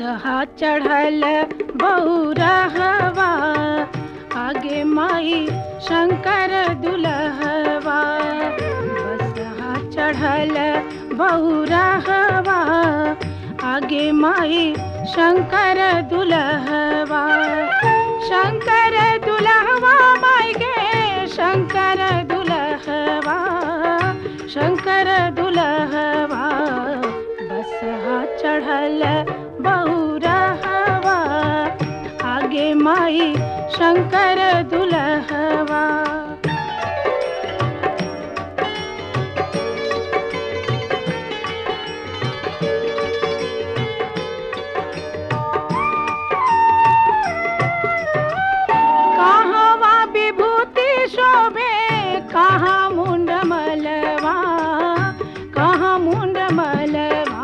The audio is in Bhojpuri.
हा चढ़ल बहुरहवा, आगे माई शंकर दुल्हवा। बसहा चढ़ल बहुरहवा, आगे माई शंकर दुल्हवा। शंकर दुल्हवा माई गे शंकर दुल्हवा, शंकर दुल्हवा। बसहा चढ़ल बहुरहवा, आगे माई शंकर दुल्हवा।